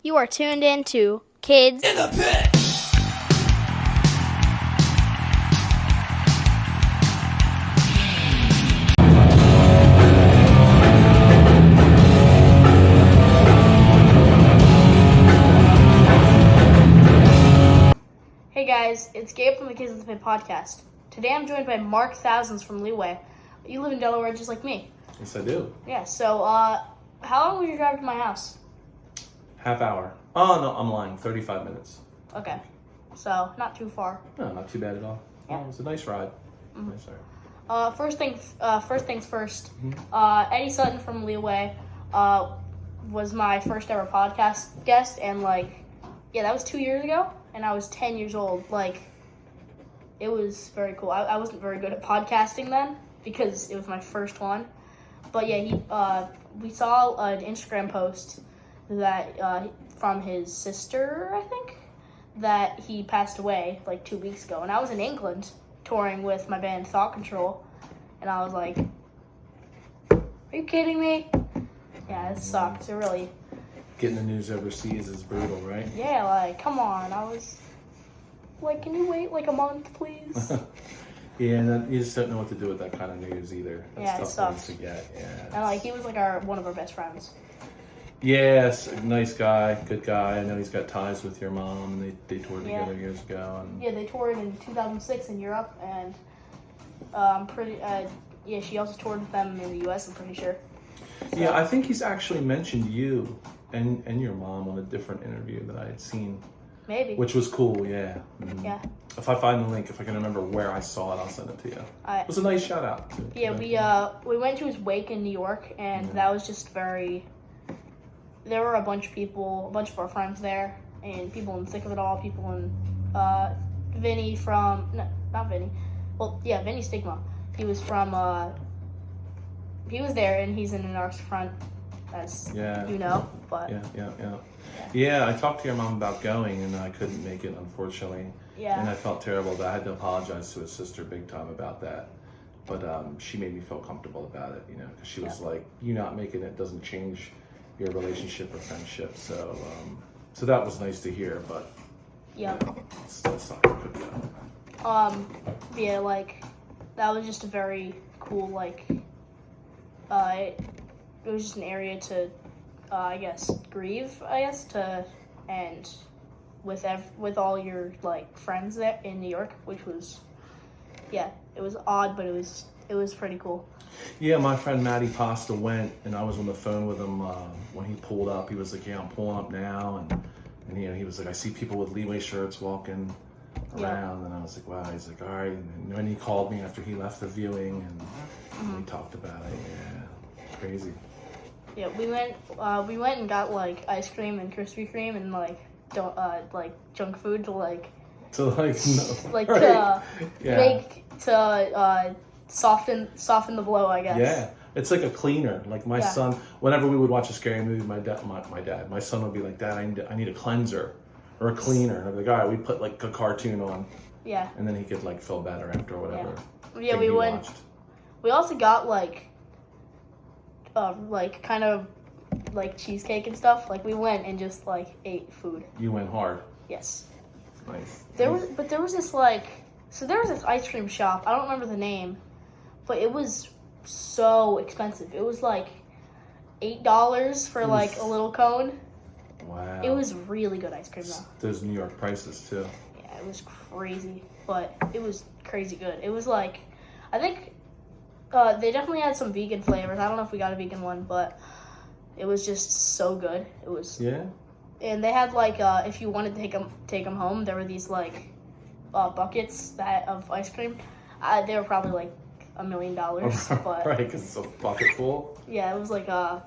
You are tuned in to Kids in the Pit. Hey guys, it's Gabe from the Kids in the Pit podcast. Today I'm joined by Mark Thousands from Leeway. You live in Delaware just like me. Yes, I do. Yeah, so how long was your drive to my house? Half hour. Oh, no, I'm lying. 35 minutes. Okay, so not too far. No, not too bad at all. Yeah. No, it was a nice ride. Mm-hmm. Nice ride. First things first. Mm-hmm. Eddie Sutton from Leeway was my first ever podcast guest, and that was 2 years ago, and I was 10 years old. It was very cool. I wasn't very good at podcasting then because it was my first one, but yeah, we saw an Instagram post that from his sister, I think, that he passed away 2 weeks ago, and I was in England touring with my band Thought Control, and I was like, are you kidding me? Yeah, it sucked. It really... Getting the news overseas is brutal, right? Yeah, come on. I was like, can you wait a month, please? Yeah, and then you just don't know what to do with that kind of news either. That's Yeah, it tough sucks. news to get. Yeah. And he was one of our best friends. Yes, nice guy, good guy. I know he's got ties with your mom, and they toured Yeah. together years ago. And Yeah, they toured in 2006 in Europe, and she also toured with them in the U.S., I'm pretty sure. So, yeah, I think he's actually mentioned you and your mom on a different interview that I had seen. maybe. Which was cool, yeah. Mm-hmm. Yeah. If I find the link, if I can remember where I saw it, I'll send it to you. It was a nice shout out. Yeah, we went to his wake in New York, and that was just very... There were a bunch of our friends there, and people in Thick of It All, people in... Vinny from... No, not Vinny. Well, yeah, Vinny Stigma. He was from... he was there, and he's in an arts front, as you know, but... Yeah, I talked to your mom about going, and I couldn't make it, unfortunately. Yeah. And I felt terrible, but I had to apologize to his sister big time about that. But she made me feel comfortable about it, because she was like, you not making it doesn't change your relationship or friendship. So that was nice to hear, but it's not I could go. That was just a very cool, it was just an area to, grieve, and with all your, friends there in New York, which was, it was odd, but it was pretty cool. Yeah, my friend Matty Pasta went, and I was on the phone with him when he pulled up. He was like, yeah, I'm pulling up now, and he was like, I see people with Leeway shirts walking around, and I was like, wow. He's like, all right. And then he called me after he left the viewing, and we talked about it. Yeah, crazy. Yeah, we went and got ice cream and Krispy Kreme and junk food to soften the blow, I guess. Yeah, it's like a cleaner. Like my son, whenever we would watch a scary movie, my son would be like, Dad, I need a cleanser or a cleaner. And I'd be like, all right, we put a cartoon on. Yeah. And then he could feel better after whatever. Yeah, we went. Watched. We also got cheesecake and stuff. We went and just ate food. You went hard. Yes. Nice. There was this ice cream shop. I don't remember the name, but it was so expensive. It was $8 for a little cone. Wow. It was really good ice cream though. Those New York prices too. Yeah, it was crazy, but it was crazy good. It was I think they definitely had some vegan flavors. I don't know if we got a vegan one, but it was just so good. It was. Yeah. And they had if you wanted to take them home, there were these buckets of ice cream. They were probably $1 million, but right, because it's a bucket full. Yeah, it was a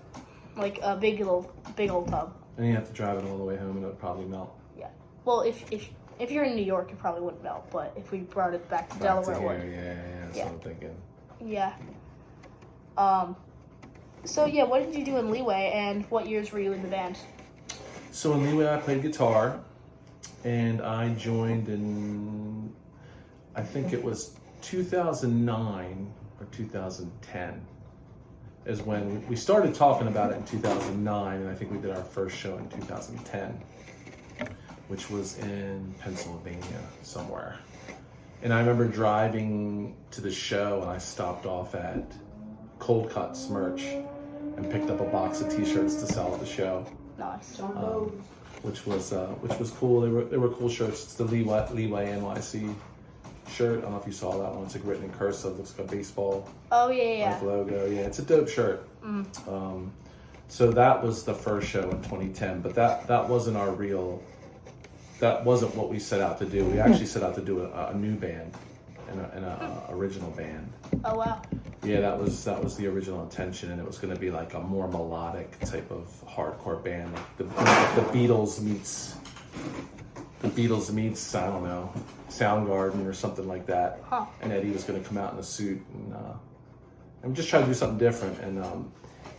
big old tub. And you have to drive it all the way home, and it would probably melt. Yeah. Well, if you're in New York, it probably wouldn't melt. But if we brought it back to Delaware, it would. Yeah. That's what I'm thinking. Yeah. So yeah, what did you do in Leeway, and what years were you in the band? So in Leeway, I played guitar, and I joined in, I think it was 2009 or 2010. is when we started talking about it in 2009, and I think we did our first show in 2010, which was in Pennsylvania somewhere. And I remember driving to the show, and I stopped off at Cold Cuts merch and picked up a box of T-shirts to sell at the show. Nice. Which was cool. They were cool shirts. It's the Leeway NYC shirt. I don't know if you saw that one. It's like written in cursive. Looks like a baseball. Oh yeah. Like logo. Yeah, it's a dope shirt. So that was the first show in 2010. But that wasn't our real. That wasn't what we set out to do. We actually set out to do a new band, and a original band. Oh wow. Yeah, that was the original intention, and it was going to be like a more melodic type of hardcore band, like the Beatles meets I don't know, Soundgarden or something like that. Huh. And Eddie was going to come out in a suit and just try to do something different. And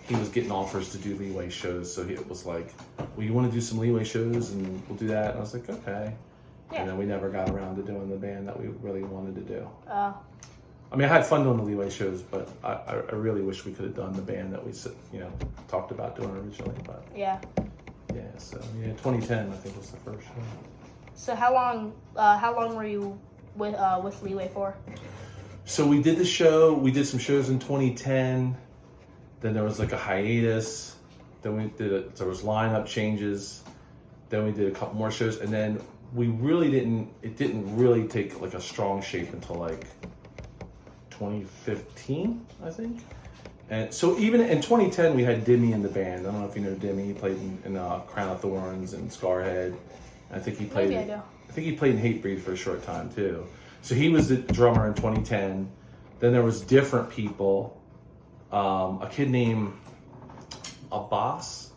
he was getting offers to do Leeway shows, so it was like, well, you want to do some Leeway shows, and we'll do that. And I was like, okay. Yeah. And then we never got around to doing the band that we really wanted to do. I mean, I had fun doing the Leeway shows, but I really wish we could have done the band that we talked about doing originally. But yeah. Yeah, so 2010 I think was the first show. So how long were you with Leeway for? So we did the show. We did some shows in 2010. Then there was like a hiatus. Then there was lineup changes. Then we did a couple more shows, and then we really didn't. It didn't really take like a strong shape until like 2015, I think. And so even in 2010, we had Dimmy in the band. I don't know if you know Dimmy. He played in Crown of Thorns and Scarhead. I think he played. Maybe I do. I think he played in Hatebreed for a short time too. So he was the drummer in 2010. Then there was different people. A kid named Abbas,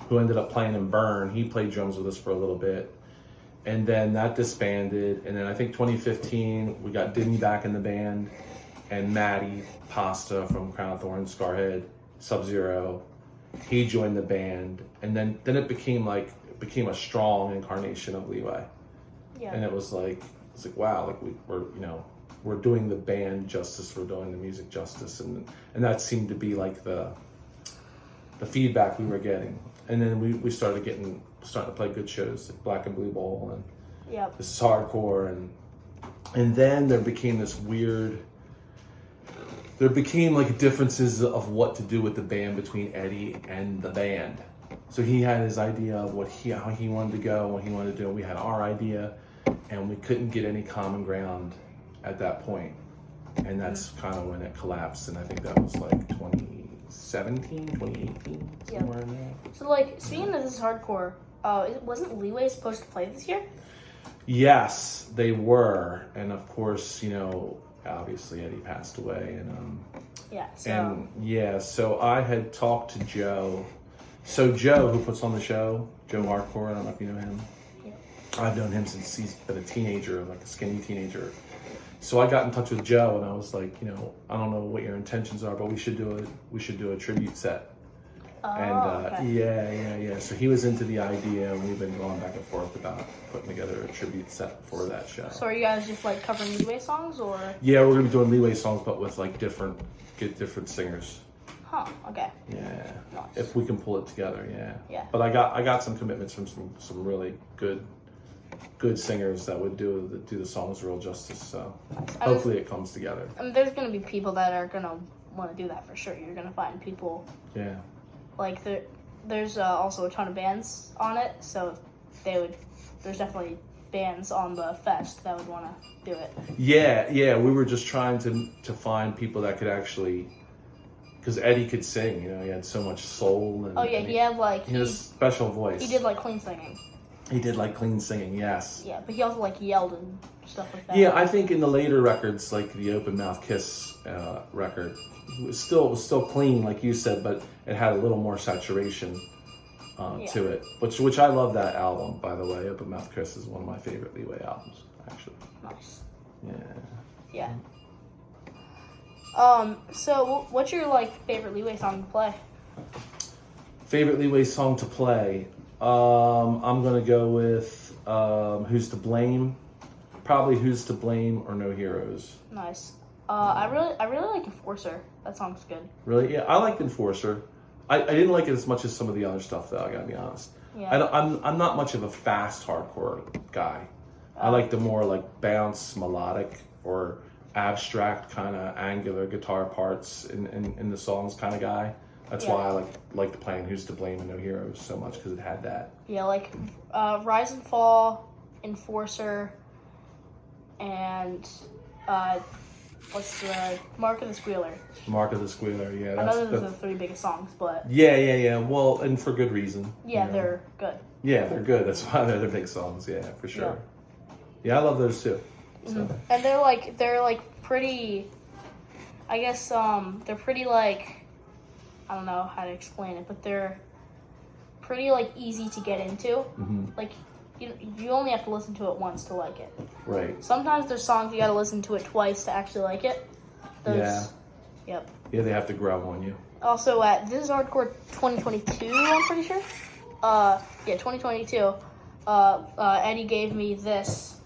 who ended up playing in Burn. He played drums with us for a little bit. And then that disbanded. And then I think 2015, we got Dimmy back in the band. And Matty Pasta from Crown of Thorns, Scarhead, Sub-Zero, he joined the band, and then it became a strong incarnation of Leeway. Yeah. And it was like wow, like we're doing the band justice, we're doing the music justice, and that seemed to be like the feedback we were getting. And then we starting to play good shows like Black and Blue Bowl, and This Is Hardcore, and then there became this weird. There became like differences of what to do with the band between Eddie and the band. So he had his idea of how he wanted to go, what he wanted to do. We had our idea, and we couldn't get any common ground at that point. And that's kind of when it collapsed. And I think that was like 2017, 2018, somewhere in there. So like, speaking of This Is Hardcore, wasn't Leeway supposed to play this year? Yes, they were. And of course, obviously Eddie passed away, so I had talked to Joe. So Joe, who puts on the show, Joe Hardcore, I don't know if you know him. Yeah. I've known him since he's been a teenager, like a skinny teenager. So I got in touch with Joe, and I was like, I don't know what your intentions are, but we should do a tribute set. Okay. Yeah. So he was into the idea, and we've been going back and forth about putting together a tribute set for that show. So are you guys just like covering Leeway songs, or? Yeah, we're gonna be doing Leeway songs, but with like different singers. Huh. Okay. Yeah. Nice. If we can pull it together, yeah. Yeah. But I got some commitments from some really good singers that would do the songs real justice. So hopefully it comes together. I mean, there's gonna be people that are gonna want to do that for sure. You're gonna find people. Yeah. Like there's also a ton of bands on it, so there's definitely bands on the fest that would want to do it. Yeah. We were just trying to find people that could actually, because Eddie could sing. He had so much soul. And, he had a special voice. He did like clean singing. He did like clean singing, yes. Yeah, but he also like yelled and stuff like that. Yeah, I think in the later records, like the Open Mouth Kiss record, it was still clean, like you said, but it had a little more saturation to it. Which I love that album, by the way. Open Mouth Kiss is one of my favorite Leeway albums, actually. Nice. Yeah. So what's your favorite Leeway song to play? Favorite Leeway song to play? I'm gonna go with Who's to Blame. Probably Who's to Blame or No Heroes. Nice. I really like Enforcer. That song's good. Really? Yeah, I liked Enforcer. I didn't like it as much as some of the other stuff, though. I gotta be honest. Yeah. I'm not much of a fast hardcore guy. I like the more like bounce, melodic, or abstract kind of angular guitar parts in the songs kind of guy. That's why I like playing Who's to Blame and No Heroes so much, because it had that. Yeah, like Rise and Fall, Enforcer, and what's the Mark of the Squealer? Mark of the Squealer, yeah. I know those are the three biggest songs, but yeah. Well, and for good reason. yeah, they're good. Yeah, they're good. That's why they're the big songs. Yeah, for sure. Yeah, I love those too. So. Mm-hmm. And they're like pretty. I guess they're pretty like. I don't know how to explain it, but they're pretty like easy to get into. Mm-hmm. Like you only have to listen to it once to like it. Right. Sometimes there's songs you got to listen to it twice to actually like it. Yeah. Yep. Yeah, they have to grow on you. Also, at This Is Hardcore 2022, I'm pretty sure. 2022. Eddie gave me this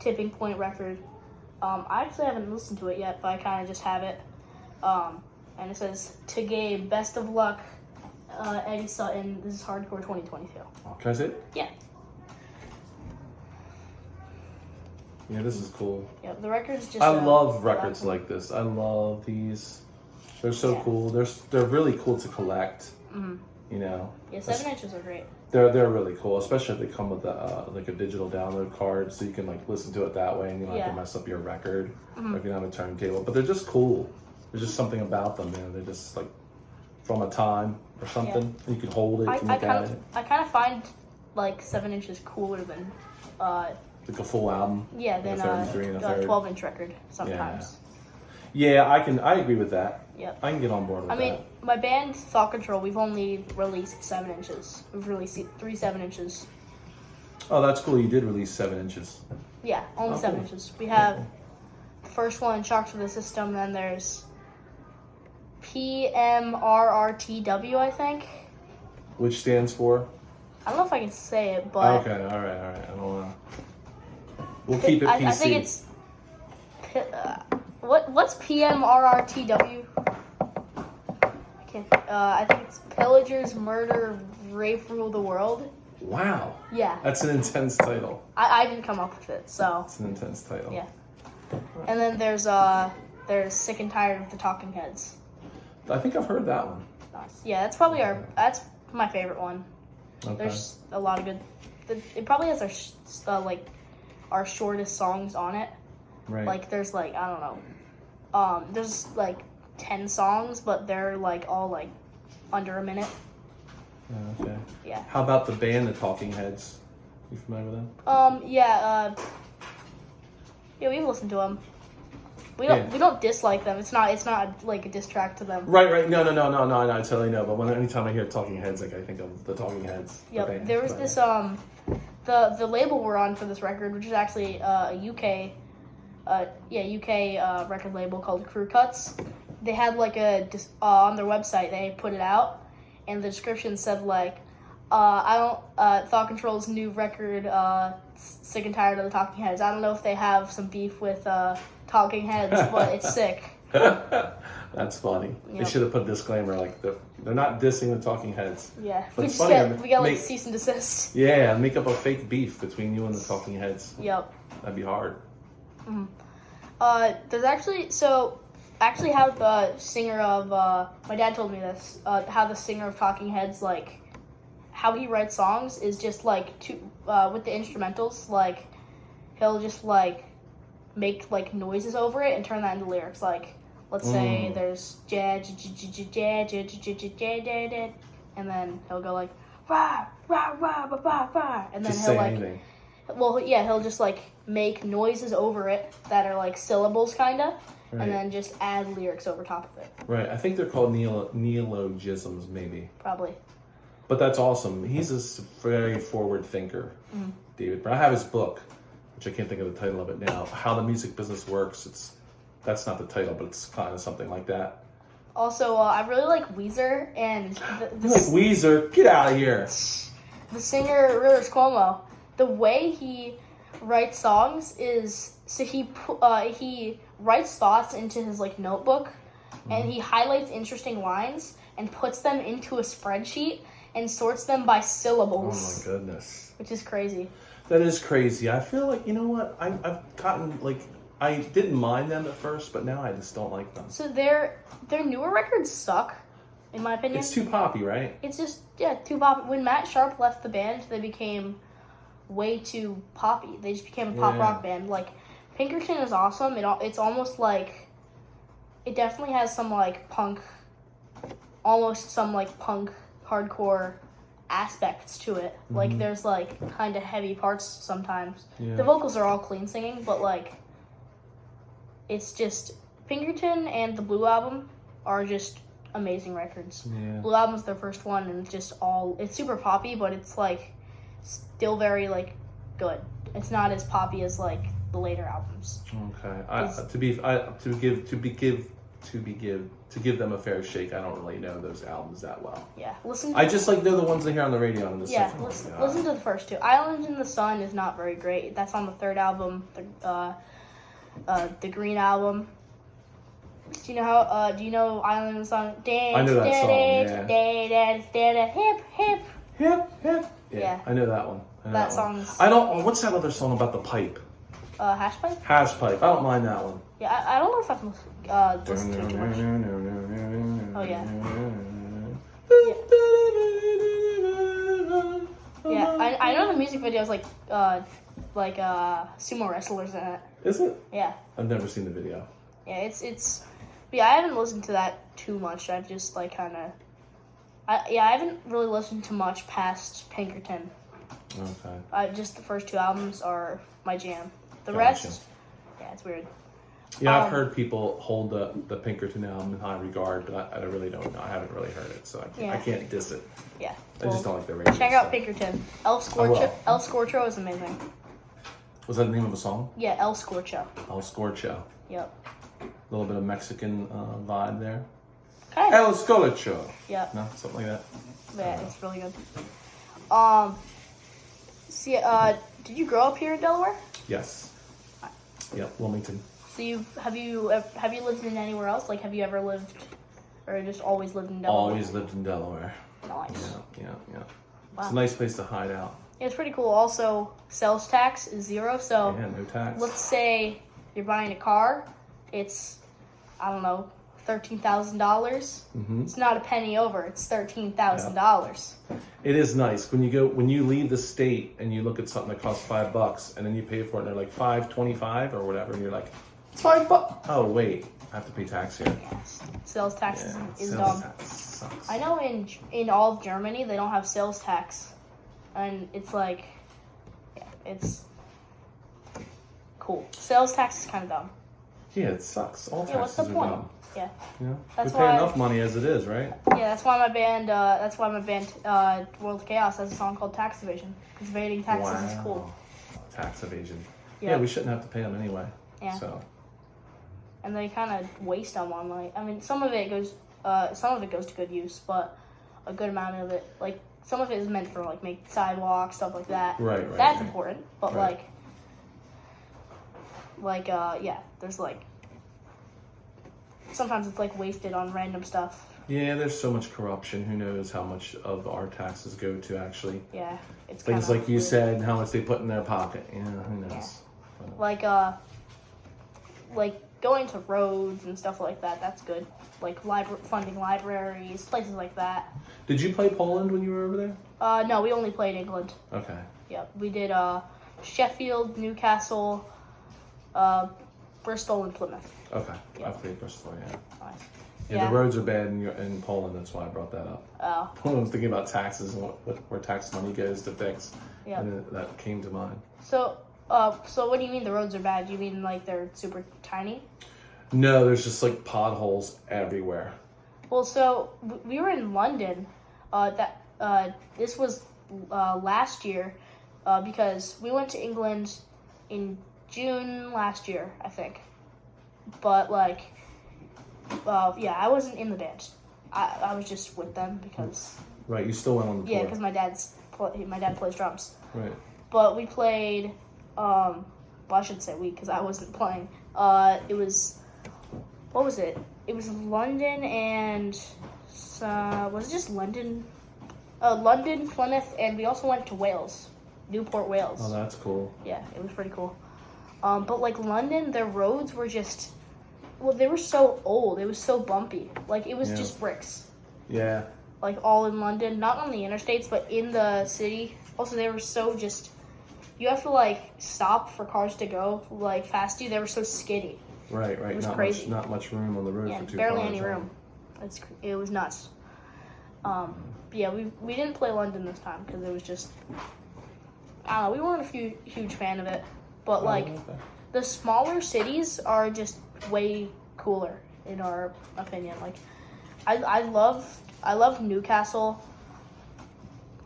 Tipping Point record. I actually haven't listened to it yet, but I kind of just have it. And it says, to Gabe, best of luck, Eddie Sutton. This is Hardcore 2022. Oh, can I see it? Yeah. Yeah, this is cool. Yeah, the record's just. I love records like this. I love these. They're so cool. They're really cool to collect. Mm-hmm. You know. Yeah, 7 inches are great. They're really cool, especially if they come with like a digital download card, so you can like listen to it that way, and you don't have to mess up your record, or if you don't have a turntable. But they're just cool. There's just something about them, man. They're just like from a time or something, and you can hold it and look at it. I kind of find like 7 inches cooler than like a full album. Yeah, than a 33 and a third. 12-inch record sometimes. Yeah, I agree with that. Yep. I can get on board with that. I mean, my band Thought Control, we've only released 7 inches. We've released 3 7 inches. Oh, that's cool. You did release 7 inches. Yeah, only 7 inches. We have the first one, Shocks for the System. Then there's PMRRTW, I think. Which stands for? I don't know if I can say it, but okay, all right. I don't know. We'll keep it PC. I think it's what's PMRRTW? I think it's Pillagers, Murder, Rape, Rule the World. Wow. Yeah. That's an intense title. I didn't come up with it, so. It's an intense title. Yeah. And then there's Sick and Tired of the Talking Heads. I think I've heard that one. Yeah, that's probably that's my favorite one. Okay. There's a lot of good. It probably has our shortest songs on it. Right. Like there's I don't know. There's 10 songs, but they're all under a minute. Okay. Yeah. How about the band, the Talking Heads? You familiar with them? Yeah. Yeah, we've listened to them. We don't dislike them. It's not like a diss track to them. Right. No. I totally know. But anytime I hear Talking Heads, I think of the Talking Heads. Yep. There was this the label we're on for this record, which is actually a UK record label called Crew Cuts. They had on their website they put it out, and the description said Thought Control's new record, Sick and Tired of the Talking Heads. I don't know if they have some beef with Talking Heads, but it's sick. That's funny. Yep. They should have put a disclaimer they're not dissing the Talking Heads. Yeah, but we got cease and desist. Yeah, make up a fake beef between you and the Talking Heads. Yep. That'd be hard. Mm-hmm. There's actually how the singer of my dad told me this. How the singer of Talking Heads how he writes songs is just with the instrumentals, he'll just make noises over it and turn that into lyrics. Let's say there's and then he'll go rah rah rah rah rah rah, and then he'll just make noises over it that are syllables kinda, right. And then just add lyrics over top of it. Right. I think they're called neologisms, maybe. Probably. But that's awesome. He's a very forward thinker, David. But I have his book, which I can't think of the title of it now. How the Music Business Works. That's not the title, but it's kind of something like that. Also, I really like Weezer, and Weezer, get out of here. The singer Rivers Cuomo. The way he writes songs is So he writes thoughts into his like notebook, and he highlights interesting lines and puts them into a spreadsheet and sorts them by syllables. Oh my goodness. Which is crazy. That is crazy. I feel like, you know what? I've gotten, like, I didn't mind them at first, but now I just don't like them. So their newer records suck, in my opinion. It's too poppy, right? It's just, too poppy. When Matt Sharp left the band, they became way too poppy. They just became a pop rock band. Like, Pinkerton is awesome. It's almost like, it definitely has some, like, punk, almost some, like, punk, hardcore aspects to it. Like, there's, like, kind of heavy parts sometimes. Yeah. The vocals are all clean singing, but, like, it's just, Pinkerton and the Blue Album are just amazing records. Yeah. Blue Album's their first one, and it's super poppy, but it's, like, still very, like, good. It's not as poppy as, like, the later albums. Okay. To give them a fair shake, I don't really know those albums that well. Yeah, I just like know the ones they hear on the radio and the second. Listen to the first two. Island in the Sun is not very great. That's on the third album, the Green Album. Do you know Island in the Sun? I know that song. Yeah. Hip hip. Hip hip. Yeah. I know that one. That song's. I don't. What's that other song about the pipe? Hash pipe. Hash pipe. I don't mind that one. Yeah, I don't know if I've listened to it too much. Oh yeah. Yeah, I know the music video is like sumo wrestlers in it. Is it? Yeah. I've never seen the video. Yeah, it's. But yeah, I haven't listened to that too much. I've just like kind of. I haven't really listened to much past Pinkerton. Okay. Just the first two albums are my jam. The Gotcha. rest, yeah, it's weird. Yeah, I've heard people hold the Pinkerton album in high regard, but I really don't know. I haven't really heard it, so I can't diss it. Yeah. I just don't like the radio. Check out Pinkerton. El Scorcho is amazing. Was that the name of a song? Yeah, El Scorcho. El Scorcho. Yep. A little bit of Mexican vibe there. Kind El Scorcho. Yeah. No, something like that. Yeah, it's really good. See, did you grow up here in Delaware? Yes. Yep, Wilmington. So have you lived in anywhere else? Like, have you ever lived, or just always lived in Delaware? Always lived in Delaware. Nice. Yeah. Wow. It's a nice place to hide out. Yeah, it's pretty cool. Also, sales tax is 0, so Yeah, no tax. let's say you're buying a car, it's, I don't know, $13,000. Mm-hmm. It's not a penny over. It's $13,000. It is nice when you leave the state and you look at something that costs $5 and then you pay for it and they're like $5.25 or whatever and you're like, it's $5. Oh wait, I have to pay tax here. Yes. Sales tax is sales dumb. Tax sucks. I know in all of Germany they don't have sales tax, and it's like, yeah, it's cool. Sales tax is kind of dumb. Yeah, it sucks. All taxes what's the are point? dumb. Yeah. Yeah, That's we pay why- enough money as it is, right? Yeah, that's why my band. World Chaos has a song called Tax Evasion. Because evading taxes is cool. Tax evasion. Yeah. Yeah, we shouldn't have to pay them anyway. Yeah. So. And they kind of waste them on like. I mean, some of it goes to good use, but a good amount of it, like some of it is meant for like make sidewalks, stuff like that. Right. That's right. important, but Right. there's like. Sometimes it's like wasted on random stuff. Yeah, there's so much corruption. Who knows how much of our taxes go to actually Yeah, it's things kinda like you weird. said, and how much they put in their pocket. Yeah, who knows? Yeah. Like going to roads and stuff like that. That's good. Like funding libraries, places like that. Did you play Poland when you were over there? No, we only played England. Okay. Yeah, we did Sheffield, Newcastle, Bristol, and Plymouth. Okay. Yeah. I played Bristol. Yeah. Nice. Yeah, the roads are bad in Poland. That's why I brought that up. Oh. I was thinking about taxes and where tax money goes to fix. Yeah. And then that came to mind. So what do you mean the roads are bad? Do you mean like they're super tiny? No, there's just like potholes everywhere. Well, so we were in London. This was last year, because we went to England in June last year, I think. But like, I wasn't in the band. I was just with them because. Right, you still went on the tour. Yeah, because my dad plays drums. Right. But we played Well, I should say we because I wasn't playing. It was, what was it? It was London and was it just London? London, Plymouth, and we also went to Wales, Newport, Wales. Oh, that's cool. Yeah, it was pretty cool. But like London, their roads were just, well, they were so old. It was so bumpy. Like it was just bricks. Yeah. Like all in London, not on the interstates, but in the city. Also, they were so just, you have to like stop for cars to go like fast you. They were so skiddy. Right. It was not crazy. Not much room on the road Yeah, for two barely cars. any room. It was nuts. Yeah, we didn't play London this time because it was just, I don't know, we weren't a huge fan of it. But like the smaller cities are just way cooler in our opinion. Like I love Newcastle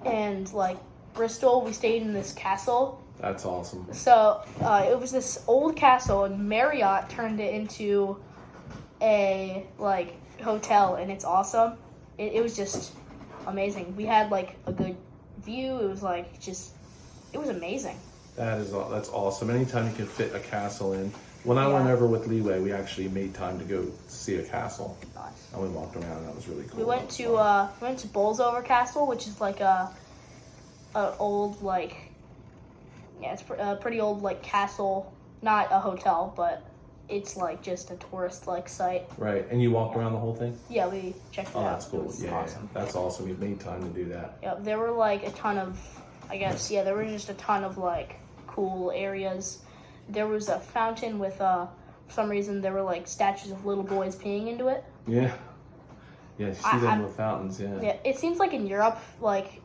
and like Bristol. We stayed in this castle. That's awesome. So it was this old castle, and Marriott turned it into a like hotel, and it's awesome. It was just amazing. We had like a good view. It was like just, it was amazing. That's awesome. Anytime you can fit a castle in. When I went over with Leeway, we actually made time to go see a castle. Nice. And we walked around, and that was really cool. We went to Bolsover Castle, which is like a old like, yeah, it's a pretty old like castle, not a hotel, but it's like just a tourist like site. Right, and you walked around the whole thing? Yeah, we checked it out. Oh, that's cool. It was Yeah, awesome. that's awesome. You made time to do that. Yeah, there were like a ton of, I guess, yeah, there were just a ton of like cool areas. There was a fountain with, for some reason, there were like statues of little boys peeing into it. Yeah. Yeah, you see them with fountains, yeah. Yeah, it seems like in Europe, like,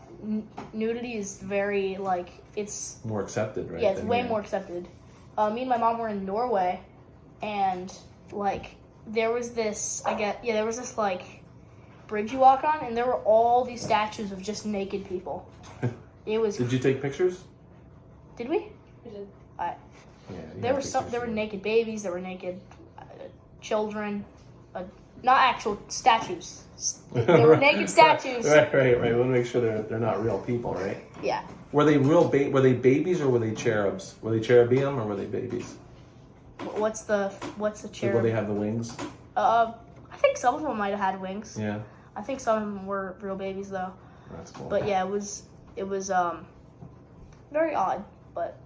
nudity is very, like, it's... More accepted, right? Yeah, it's way more accepted. Me and my mom were in Norway, and, like, there was this, there was this, like, bridge you walk on, and there were all these statues of just naked people. It was... Did you take pictures? Did we? We did. Yeah. There were naked babies, there were naked children, not actual statues. There were naked statues. Right. We want to make sure they're not real people, right? Yeah. Were they were they babies or were they cherubs? Were they cherubim or were they babies? What's the cherub? Will they have the wings? I think some of them might have had wings. Yeah. I think some of them were real babies though. That's cool. But yeah, it was very odd, but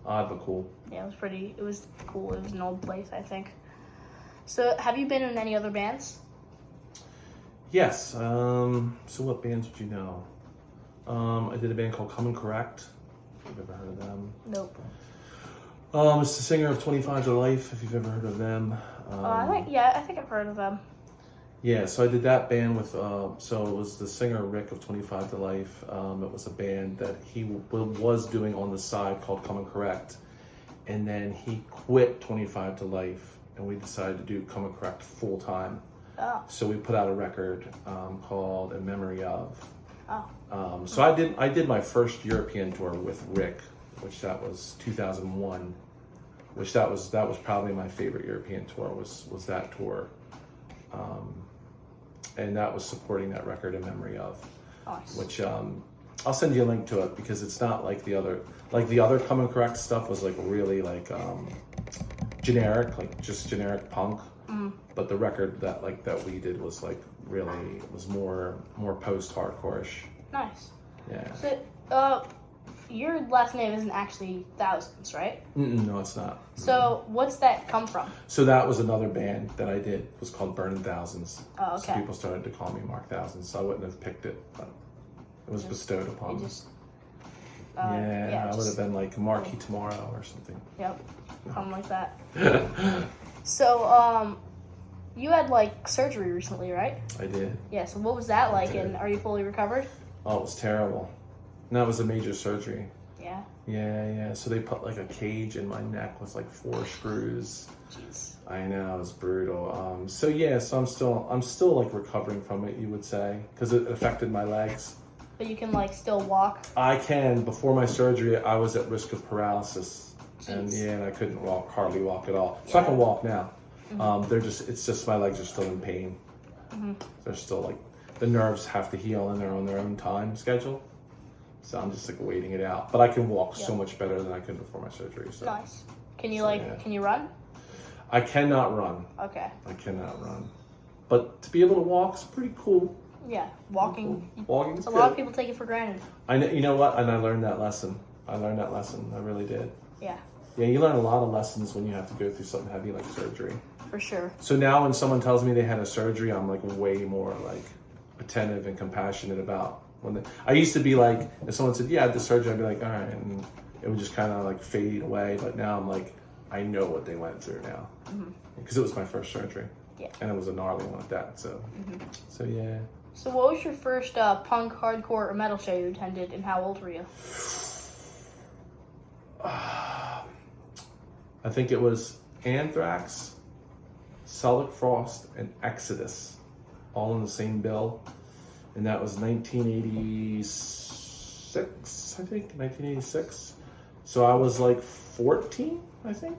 odd but cool. yeah, it was cool. It was an old place, I think. So, have you been in any other bands? Yes. So what bands would you know? I did a band called Comin. Have you ever heard of them? Nope. It's the singer of 25 to Life, if you've ever heard of them. I think I've heard of them. Yeah, so I did that band with, so it was the singer Rick of 25 to Life. It was a band that he was doing on the side called Comin. And then he quit 25 to Life, and we decided to do Comin full time. Oh. So we put out a record called In Memory Of. Oh. So I did my first European tour with Rick, which that was 2001, which that was probably my favorite European tour was that tour. And that was supporting that record In Memory Of. Nice. Which I'll send you a link to it because it's not like the other Comin stuff was like really like generic, like just generic punk. Mm. But the record that we did was like really was more post-hardcore-ish. Nice. Yeah. So, your last name isn't actually Thousands, right? No, it's not. So, what's that come from? So that was another band that I did. It was called Burning Thousands. Oh, okay. So people started to call me Mark Thousands. So I wouldn't have picked it, but it was bestowed upon me. I would have been like Marky Tomorrow or something. Yep. Something like that. So, you had like surgery recently, right? I did. Yeah, so what was that like, and are you fully recovered? Oh, it was terrible. And that was a major surgery. Yeah. Yeah. So they put like a cage in my neck with like 4 screws. Jeez. I know, it was brutal. So I'm still like recovering from it, you would say, because it affected my legs. But you can like still walk? I can. Before my surgery, I was at risk of paralysis. Jeez. And I couldn't hardly walk at all. So I can walk now. Mm-hmm. It's just my legs are still in pain. Mm-hmm. They're still like, the nerves have to heal and they're on their own time schedule. So I'm just like waiting it out. But I can walk so Yep. much better than I could before my surgery. So Nice. Can you yeah. can you run? I cannot run. Okay. I cannot run. But to be able to walk is pretty cool. Yeah, walking. Walking is A good. lot of people take it for granted. I know. You know what? And I learned that lesson. I really did. Yeah, Yeah, you learn a lot of lessons when you have to go through something heavy like surgery. for sure. So now when someone tells me they had a surgery, I'm like way more like attentive and compassionate about I used to be like, if someone said, yeah, I had the surgery, I'd be like, all right, and it would just kind of like fade away. But now I'm like, I know what they went through now because it was my first surgery. Yeah. And it was a gnarly one at that. So, so yeah. So what was your first punk, hardcore, or metal show you attended, and how old were you? I think it was Anthrax, Celtic Frost, and Exodus, all in the same bill. And that was 1986, I think, 1986. So I was like 14, I think.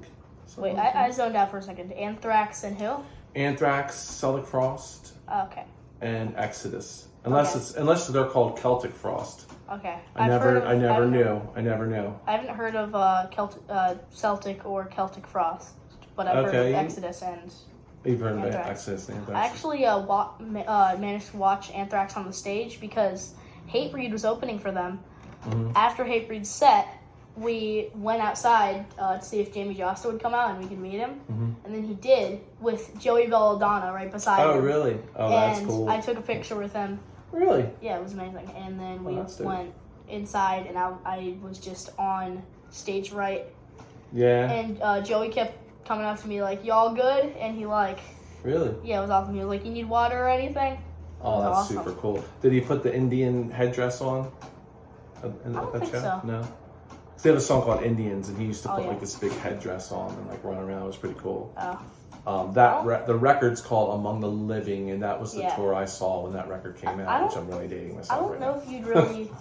Wait, I zoned out for a second. Anthrax and who? Anthrax, Celtic Frost, Okay. and Exodus. Unless they're called Celtic Frost. Okay. I never knew. I haven't heard of Celtic or Celtic Frost, but I've heard of Exodus and You've heard of Anthrax. Exodus and Anthrax. I actually managed to watch Anthrax on the stage because Hatebreed was opening for them. After Hatebreed's set, we went outside to see if Jamie Josta would come out and we could meet him. And then he did with Joey Belladonna right beside him. Oh, really? Oh, that's cool. I took a picture with him. Really? Yeah, it was amazing. And then we that's dope. went inside and I was just on stage right. Yeah. And Joey kept coming up to me like, y'all good? And he like... Really? Yeah, it was awesome. He was like, you need water or anything? Oh, that's awesome. super cool. Did he put the Indian headdress on? I don't think so. No? 'Cause they have a song called Indians, and he used to put yeah. like this big headdress on and like run around. It was pretty cool. Oh. The record's called Among the Living, and that was the tour I saw when that record came out, which I'm really dating myself. I don't know if you'd really...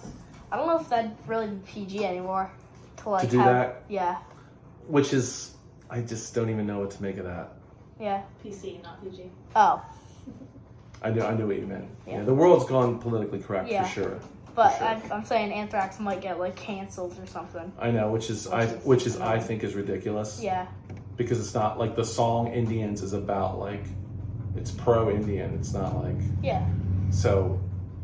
I don't know if that'd really be PG anymore. To do that? Yeah. Which is... I just don't even know what to make of that. Yeah. PC, not PG. Oh. I knew what you meant. Yeah. The world's gone politically correct for sure. But for sure. I'm saying Anthrax might get like canceled or something. I know, which I think is ridiculous. Yeah. Because it's not like the song Indians is about like it's pro-Indian. It's not like so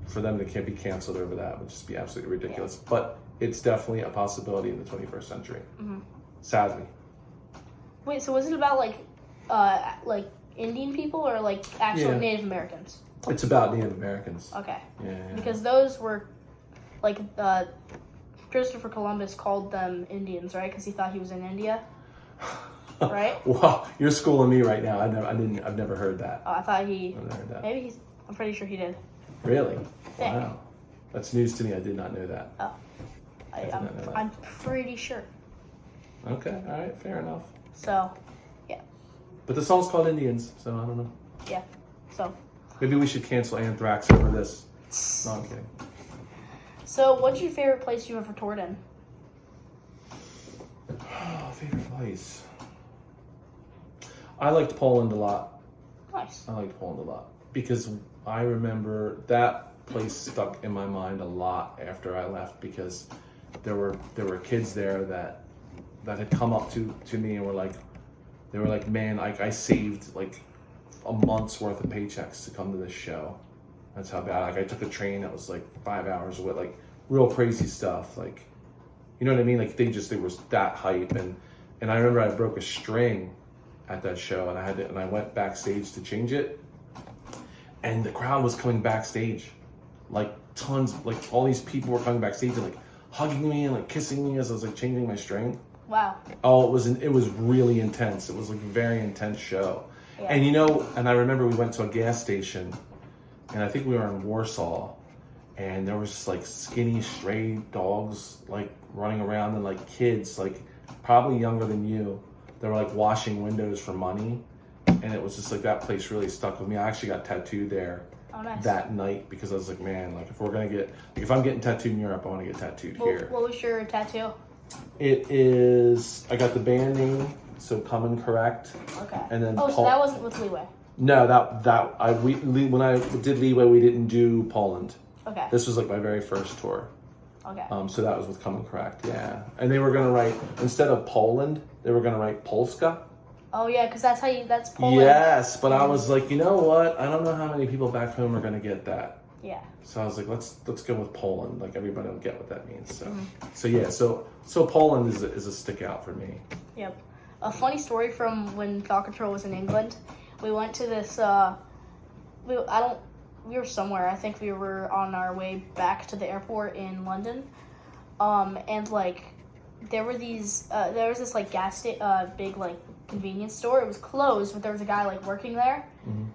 for them to can't be canceled over that would just be absolutely ridiculous. Yeah. But it's definitely a possibility in the 21st century. Sadly. Wait, so was it about like Indian people or like actual Native Americans? It's about Native Americans. Okay. Yeah. Because those were like Christopher Columbus called them Indians, right? Because he thought he was in India. Right? Wow, you're schooling me right now. I've never heard that. Oh, I thought he. I've never heard that. Maybe I'm pretty sure he did. Really? Yeah. Wow. That's news to me. I did not know that. Oh. I'm pretty sure. Okay. All right. Fair enough. So, yeah. But the song's called Indians, so I don't know. Yeah. So. Maybe we should cancel Anthrax over this. No, I'm kidding. So, what's your favorite place you ever toured in? Oh, favorite place. I liked Poland a lot. Nice. I liked Poland a lot because I remember that place stuck in my mind a lot after I left because there were kids there that had come up to me and were like, man, I saved like a month's worth of paychecks to come to this show. That's how bad. Like I took a train that was like 5 hours away, like real crazy stuff. Like, you know what I mean? Like they were that hype, and I remember I broke a string at that show, and I went backstage to change it, and the crowd was coming backstage, like tons, like all these people were coming backstage and like hugging me and like kissing me as I was like changing my string. Wow. Oh, it was really intense. It was like a very intense show. Yeah. And I remember we went to a gas station, and I think we were in Warsaw, and there was just like skinny stray dogs like running around and like kids like probably younger than you. They were like washing windows for money, and it was just like that place really stuck with me. I actually got tattooed there that night because I was like, man, like if I'm getting tattooed in Europe, I want to get tattooed here. What was your tattoo? It is, I got the band name, so Comin correct. Okay. And then so that wasn't with Leeway. No, when I did Leeway, we didn't do Poland. Okay. This was like my very first tour. Okay. So that was with Comin Correct, yeah. And they were gonna write, instead of Poland, they were gonna write Polska. Oh yeah, because that's Poland. Yes, but I was like, you know what? I don't know how many people back home are gonna get that. Yeah. So I was like, let's go with Poland. Like everybody will get what that means. So yeah, so Poland is a stick out for me. Yep. A funny story from when Thought Control was in England. We went to this. We were somewhere. I think we were on our way back to the airport in London. And like there was this like big like convenience store. It was closed, but there was a guy like working there. Mm-hmm.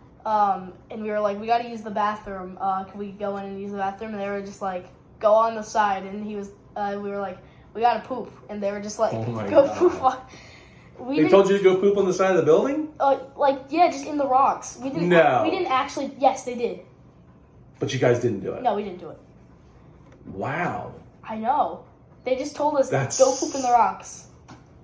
And we were like, we got to use the bathroom. Can we go in and use the bathroom? And they were just like, go on the side. And we were like, we got to poop. And they were just like, go God. poop on. They told you to go poop on the side of the building? Just in the rocks. We didn't actually. Yes, they did. But you guys didn't do it? No, we didn't do it. Wow. I know. They just told us, go poop in the rocks.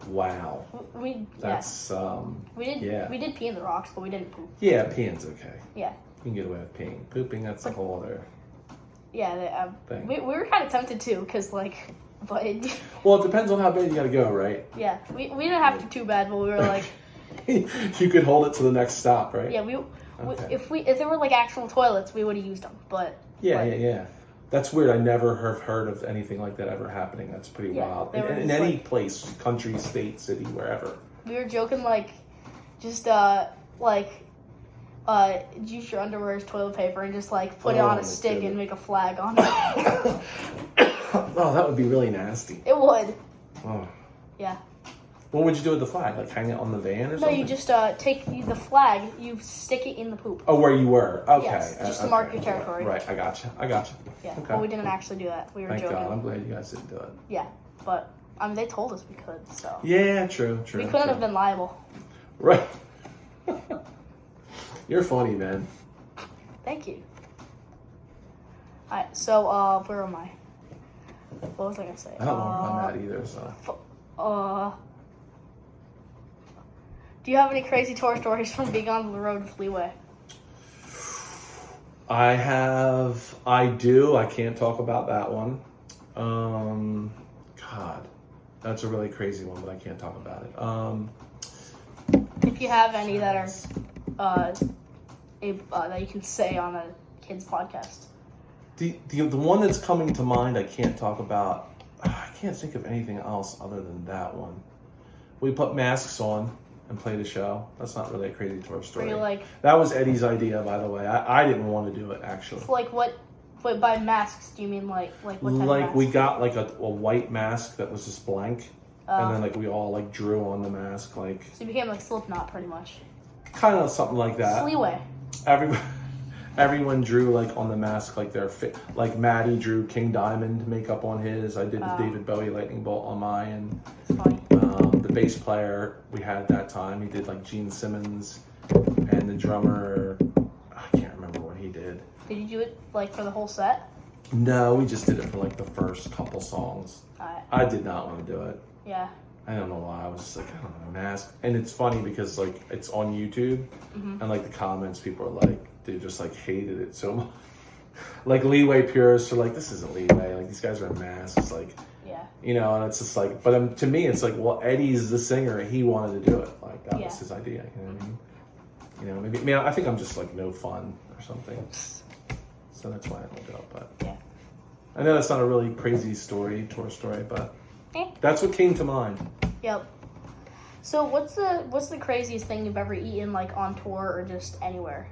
Wow. We did pee in the rocks, but we didn't poop. Yeah, peeing's okay. Yeah. You can get away with peeing. Pooping, that's a whole other thing. We were kind of tempted too, because like, but well, it depends on how bad you gotta go, right? Yeah, we didn't have to too bad, but we were like, you could hold it to the next stop, right? Yeah, Okay. if there were like actual toilets, we would have used them, but yeah. That's weird. I never have heard of anything like that ever happening. That's pretty wild. In any place, country, state, city, wherever. We were joking like, just use your underwear as toilet paper and just like put it on a stick and make a flag on it. Oh, that would be really nasty. It would. Oh. Yeah. What would you do with the flag? Like hang it on the van or something? No, you just take the flag, you stick it in the poop. Oh, where you were? Okay. Yes, just to mark your territory. Right, I gotcha. Yeah, okay. but we didn't actually do that. We were joking. Thank God, I'm glad you guys didn't do it. Yeah, but I mean, they told us we could, so. Yeah, true. We couldn't have been liable. Right. You're funny, man. Thank you. Alright, so, where am I? What was I gonna say? I don't know where I'm at either, so. Do you have any crazy tour stories from being on the road with Leeway? I do. I can't talk about that one. God, that's a really crazy one, but I can't talk about it. If you have any that are, that you can say on a kid's podcast. The one that's coming to mind, I can't talk about. I can't think of anything else other than that one. We put masks on and played a show. That's not really a crazy tour story. That was Eddie's idea, by the way. I didn't want to do it, actually. So like what? But by masks, do you mean like what type of mask? We got like a white mask that was just blank, and then like we all like drew on the mask like. So you became like Slipknot, pretty much. Kind of something like that. Leeway. Everyone drew like on the mask like their fit. Like Maddie drew King Diamond makeup on his. I did the David Bowie lightning bolt on mine. That's funny. The bass player we had at that time, he did like Gene Simmons, and the drummer, I can't remember what he did. Did you do it like for the whole set? No, we just did it for like the first couple songs. I did not want to do it. Yeah. I don't know why. I was just like, I don't know, mask. And it's funny because like it's on YouTube, and like the comments, people are like, they just like hated it so much. Like Leeway purists are like, this isn't Leeway. Like these guys are in masks. Like, and it's just like, but to me, it's like, well, Eddie's the singer. He wanted to do it. Like that was his idea. You know what I mean? Maybe I think I'm just like no fun or something. So that's why I don't do it. But I know that's not a really crazy tour story, but that's what came to mind. Yep. So what's the craziest thing you've ever eaten like on tour or just anywhere?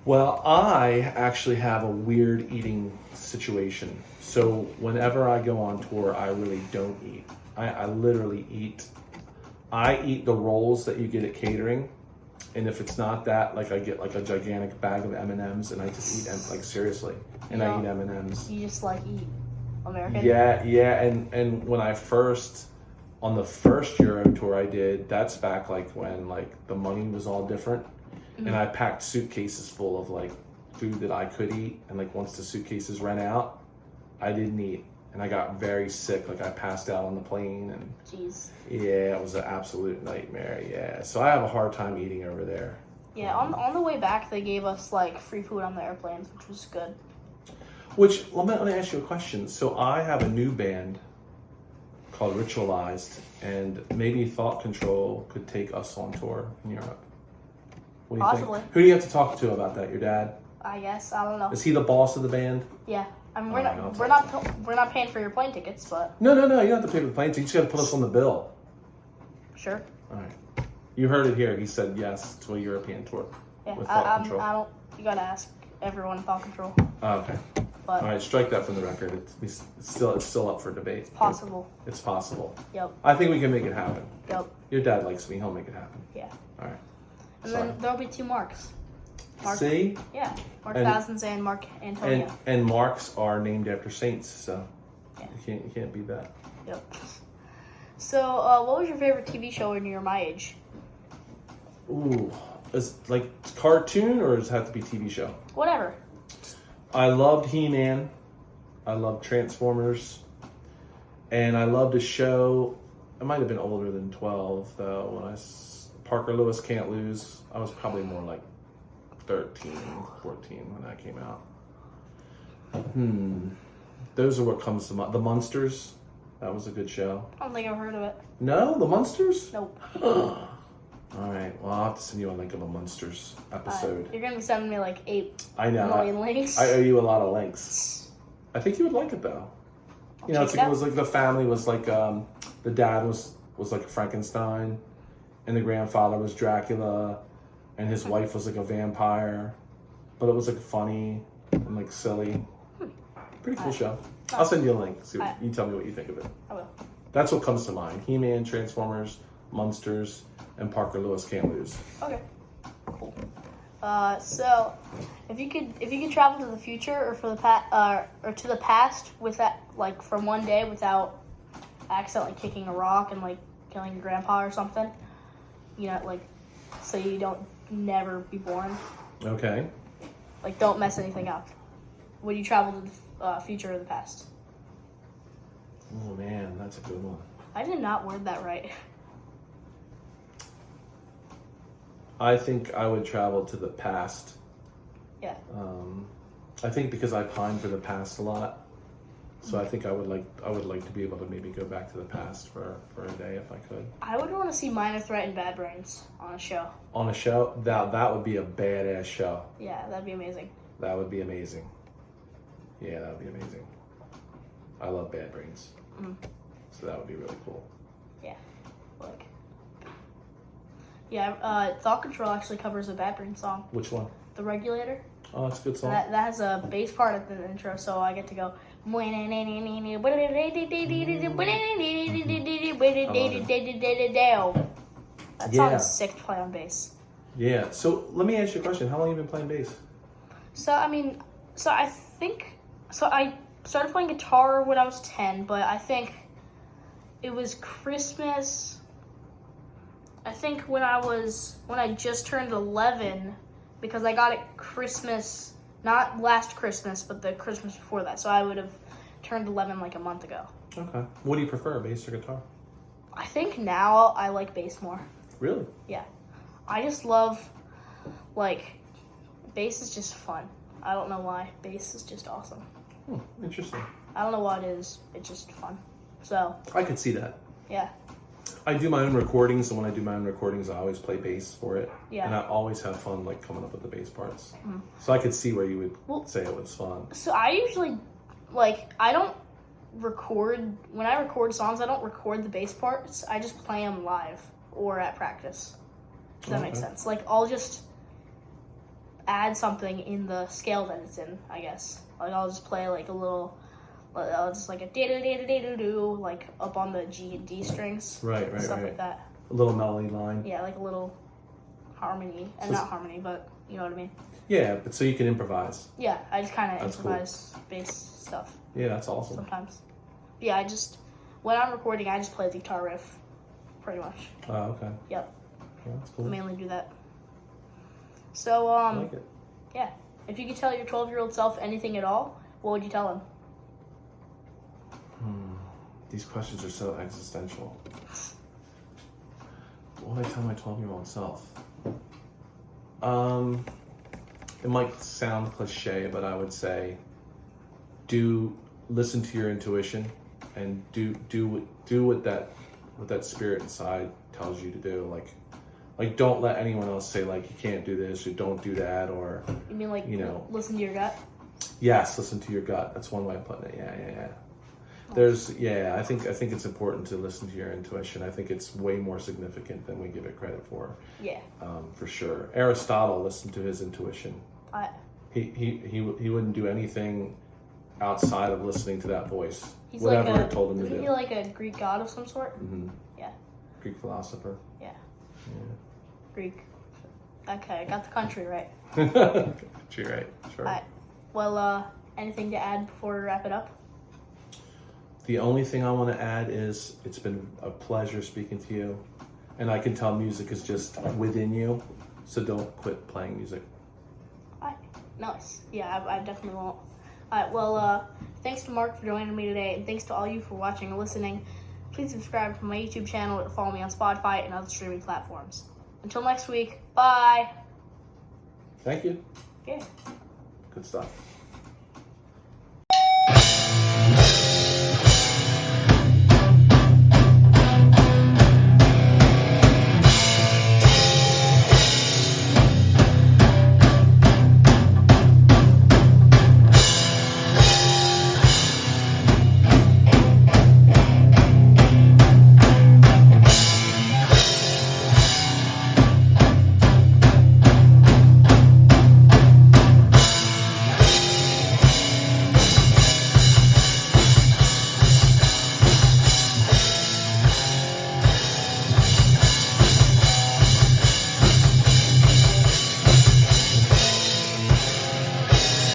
Well, I actually have a weird eating situation. So whenever I go on tour, I really don't eat. I literally eat. I eat the rolls that you get at catering, and if it's not that, like I get like a gigantic bag of M&Ms, and I just eat them like seriously, and I eat M&Ms. You just like eat American? Yeah, and when on the first Euro tour I did, that's back like when like the money was all different. And I packed suitcases full of like food that I could eat, and like once the suitcases ran out, I didn't eat, and I got very sick. Like I passed out on the plane, and jeez. Yeah, it was an absolute nightmare. Yeah, so I have a hard time eating over there. Yeah, on the way back they gave us like free food on the airplanes, which was good. Which, let me ask you a question. So I have a new band called Ritualized, and maybe Thought Control could take us on tour in Europe. What do you Possibly. think? Who do you have to talk to about that? Your dad? I guess, I don't know. Is he the boss of the band? Yeah. I mean, Alright, we're not paying for your plane tickets, but No. You don't have to pay for the plane. You just got to put us on the bill. sure. All right. You heard it here. He said yes to a European tour Yeah, with Thought Control. I don't. You gotta ask everyone in Thought Control. Oh, okay. But All right. Strike that from the record. It's still up for debate. possible. It's possible. Yep. I think we can make it happen. Yep. Your dad likes me. He'll make it happen. Yeah. All right. And Sorry. then there'll be 2 Marks. Mark, See? Yeah. Mark And- Thousands and Mark Antonio. And marks are named after saints, so Yeah. you can't beat that. Yep. So, what was your favorite TV show when you were my age? Ooh, is like cartoon or does it have to be TV show? Whatever. I loved He-Man. I loved Transformers, and I loved a show. I might have been older than 12 though. When Parker Lewis Can't Lose. I was probably more like 13, 14 when that came out. Those are what comes to mind. The Munsters. That was a good show. I don't think I've heard of it. No, the Munsters. Nope. All right. Well, I'll have to send you a link of a Munsters episode. You're gonna be sending me like 8 I know. million links. I owe you a lot of links. I think you would like it though. You know, check it it was like the family was like the dad was like a Frankenstein, and the grandfather was Dracula, and his wife was like a vampire, but it was like funny and like silly. Pretty cool show. I'll send you a link. See what, you tell me what you think of it. I will. That's what comes to mind: He-Man, Transformers, Munsters, and Parker Lewis Can't Lose. Okay. Cool. So if you could travel to the future or for the or to the past with that, like from one day without accidentally kicking a rock and like killing your grandpa or something, you know, like so you don't never be born, Okay. like don't mess anything up. Would you travel to the future or the past? Oh man, that's a good one. I did not word that right. I think I would travel to the past. Yeah. I think because I pine for the past a lot, so I think I would like to be able to maybe go back to the past for a day if I could. I would want to see Minor Threat and Bad Brains on a show. On a show, that would be a badass show. Yeah, that'd be amazing. That would be amazing. Yeah, that would be amazing. I love Bad Brains, so that would be really cool. Yeah. Like. Yeah, Thought Control actually covers a Bad Brains song. Which one? The Regulator. Oh, that's a good song. That has a bass part at the intro, so I get to go. That song Yeah. is sick to play on bass. Yeah. So let me ask you a question. How long have you been playing bass? So I started playing guitar when I was 10, but I think it was Christmas. I think when I just turned 11, because I got it Christmas, not last Christmas, but the Christmas before that. So I would have turned 11 like a month ago. Okay. What do you prefer, bass or guitar? I think now I like bass more. Really? Yeah. I just love, like, bass is just fun. I don't know why. Bass is just awesome. Interesting. I don't know what it is. It's just fun. So, I could see that. yeah. I do my own recordings, and when I do my own recordings, I always play bass for it. Yeah. And I always have fun, like, coming up with the bass parts. So I could see where you would say it was fun. So I usually, like, I don't record, when I record songs, I don't record the bass parts. I just play them live or at practice. Does that make Okay. sense? Like, I'll just add something in the scale that it's in, I guess. Like, I'll just play, like, a little, just like a da-da-da-da-da-da-do, like, up on the G and D strings. Right. Stuff like that. A little melody line. Yeah, like a little harmony. And not harmony, but you know what I mean? Yeah, but so you can improvise. Yeah, I just kind of That's improvise bass stuff Yeah, that's awesome. sometimes. Yeah, when I'm recording, I just play the guitar riff, pretty much. Oh, okay. Yep, Yeah, that's I cool. mainly do that. So, I like it. yeah. If you could tell your 12-year-old self anything at all, what would you tell him? These questions are so existential. What would I tell my 12-year-old self? It might sound cliche, but I would say listen to your intuition, and do what that spirit inside tells you to do. Like don't let anyone else say like you can't do this or don't do that, or You mean like listen to your gut? Yes, listen to your gut. That's one way of putting it. Yeah. I think it's important to listen to your intuition. I think it's way more significant than we give it credit for. Yeah. For sure. Aristotle listened to his intuition. He wouldn't do anything outside of listening to that voice. He's whatever like it told him to do. Isn't he like a Greek god of some sort? Mm-hmm. Yeah. Greek philosopher. Yeah. Greek. Okay, I got the country right. You're right. Sure. All right. Well, anything to add before we wrap it up? The only thing I want to add is it's been a pleasure speaking to you, and I can tell music is just within you, so don't quit playing music. All right. Nice. Yeah, I definitely won't. All right. Well, thanks to Mark for joining me today, and thanks to all you for watching and listening. Please subscribe to my YouTube channel and follow me on Spotify and other streaming platforms. Until next week, bye. Thank you. Yeah. Good stuff.